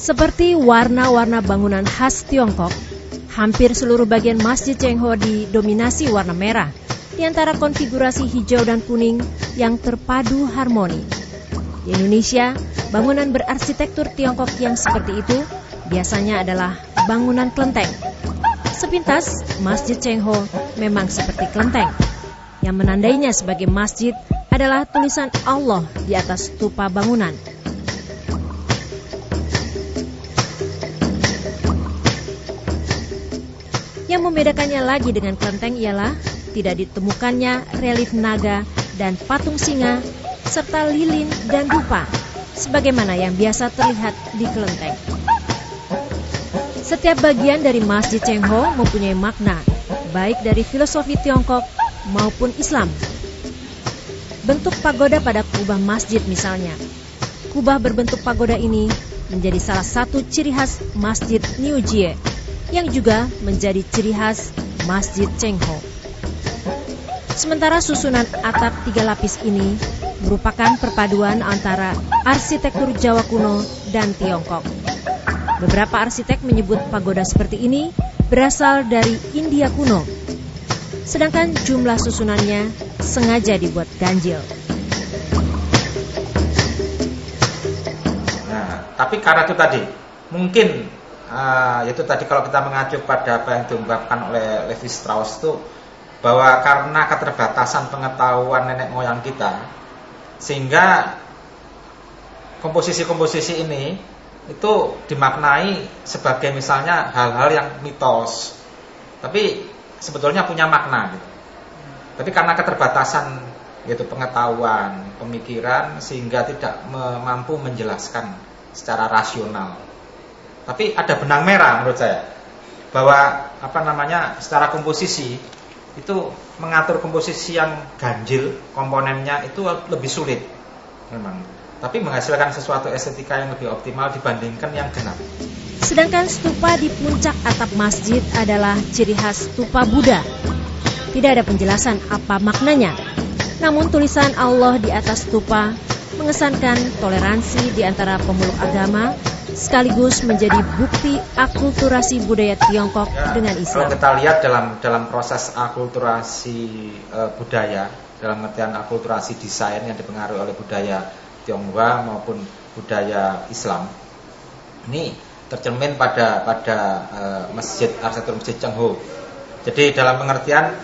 Seperti warna-warna bangunan khas Tiongkok, hampir seluruh bagian Masjid Cheng Ho didominasi warna merah, di antara konfigurasi hijau dan kuning yang terpadu harmoni. Di Indonesia, bangunan berarsitektur Tiongkok yang seperti itu biasanya adalah bangunan kelenteng. Sepintas, Masjid Cheng Ho memang seperti kelenteng. Yang menandainya sebagai masjid adalah tulisan Allah di atas stupa bangunan. Yang membedakannya lagi dengan kelenteng ialah tidak ditemukannya relief naga dan patung singa, serta lilin dan dupa, sebagaimana yang biasa terlihat di kelenteng. Setiap bagian dari Masjid Cheng Ho mempunyai makna, baik dari filosofi Tiongkok maupun Islam. Bentuk pagoda pada kubah masjid misalnya. Kubah berbentuk pagoda ini menjadi salah satu ciri khas Masjid New Jie, yang juga menjadi ciri khas Masjid Cheng Ho. Sementara susunan atap 3 lapis ini merupakan perpaduan antara arsitektur Jawa kuno dan Tiongkok. Beberapa arsitek menyebut pagoda seperti ini berasal dari India kuno, sedangkan jumlah susunannya sengaja dibuat ganjil. Nah, tapi karena itu tadi, mungkin itu tadi kalau kita mengacu pada apa yang diungkapkan oleh Levi Strauss itu, bahwa karena keterbatasan pengetahuan nenek moyang kita, sehingga komposisi-komposisi ini itu dimaknai sebagai misalnya hal-hal yang mitos, tapi sebetulnya punya makna gitu. Tapi karena keterbatasan yaitu pengetahuan, pemikiran, sehingga tidak mampu menjelaskan secara rasional. Tapi ada benang merah menurut saya, bahwa secara komposisi itu mengatur komposisi yang ganjil komponennya itu lebih sulit memang, tapi menghasilkan sesuatu estetika yang lebih optimal dibandingkan yang genap. Sedangkan stupa di puncak atap masjid adalah ciri khas stupa Buddha. Tidak ada penjelasan apa maknanya, namun tulisan Allah di atas stupa mengesankan toleransi di antara pemeluk agama, sekaligus menjadi bukti akulturasi budaya Tiongkok dengan Islam. Kalau kita lihat dalam proses akulturasi budaya, dalam artian akulturasi desain yang dipengaruhi oleh budaya Tionghoa maupun budaya Islam, ini tercermin pada arsitektur Masjid Cheng Ho. Jadi dalam pengertian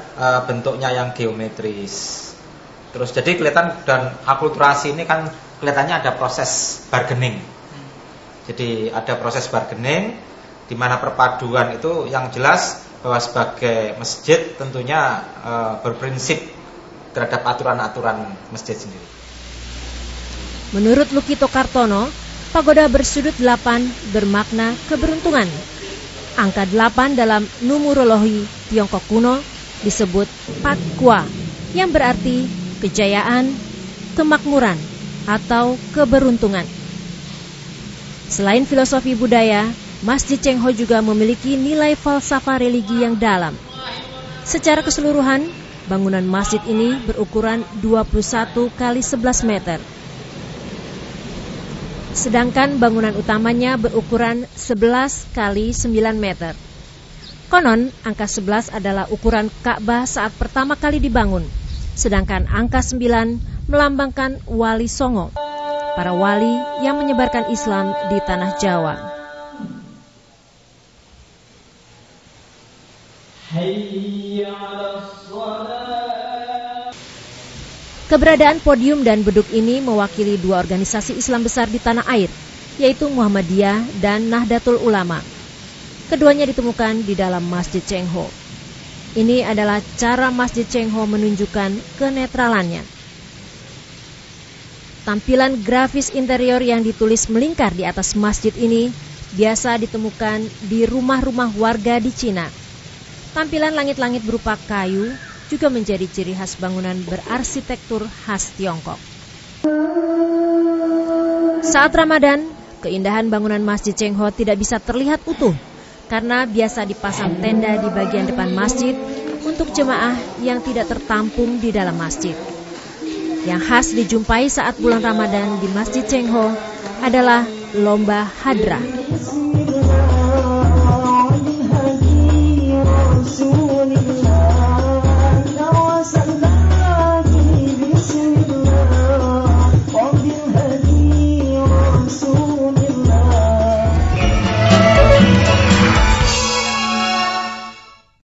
bentuknya yang geometris. Terus jadi kelihatan, dan akulturasi ini kan kelihatannya ada proses bargaining. Jadi ada proses bargaining di mana perpaduan itu yang jelas bahwa sebagai masjid tentunya berprinsip terhadap aturan-aturan masjid sendiri. Menurut Lukito Kartono, pagoda bersudut 8 bermakna keberuntungan. Angka 8 dalam numerologi Tiongkok kuno disebut Pat Kwa, yang berarti kejayaan, kemakmuran, atau keberuntungan. Selain filosofi budaya, Masjid Cheng Ho juga memiliki nilai falsafah religi yang dalam. Secara keseluruhan, bangunan masjid ini berukuran 21 kali 11 meter. Sedangkan bangunan utamanya berukuran 11 kali 9 meter. Konon, angka 11 adalah ukuran Ka'bah saat pertama kali dibangun, sedangkan angka 9 melambangkan Wali Songo, para wali yang menyebarkan Islam di tanah Jawa. Keberadaan podium dan beduk ini mewakili 2 organisasi Islam besar di tanah air, yaitu Muhammadiyah dan Nahdlatul Ulama. Keduanya ditemukan di dalam Masjid Cheng Ho. Ini adalah cara Masjid Cheng Ho menunjukkan kenetralannya. Tampilan grafis interior yang ditulis melingkar di atas masjid ini biasa ditemukan di rumah-rumah warga di Cina. Tampilan langit-langit berupa kayu juga menjadi ciri khas bangunan berarsitektur khas Tiongkok. Saat Ramadan, keindahan bangunan Masjid Cheng Ho tidak bisa terlihat utuh karena biasa dipasang tenda di bagian depan masjid untuk jemaah yang tidak tertampung di dalam masjid. Yang khas dijumpai saat bulan Ramadan di Masjid Cheng Ho adalah lomba hadrah. langsung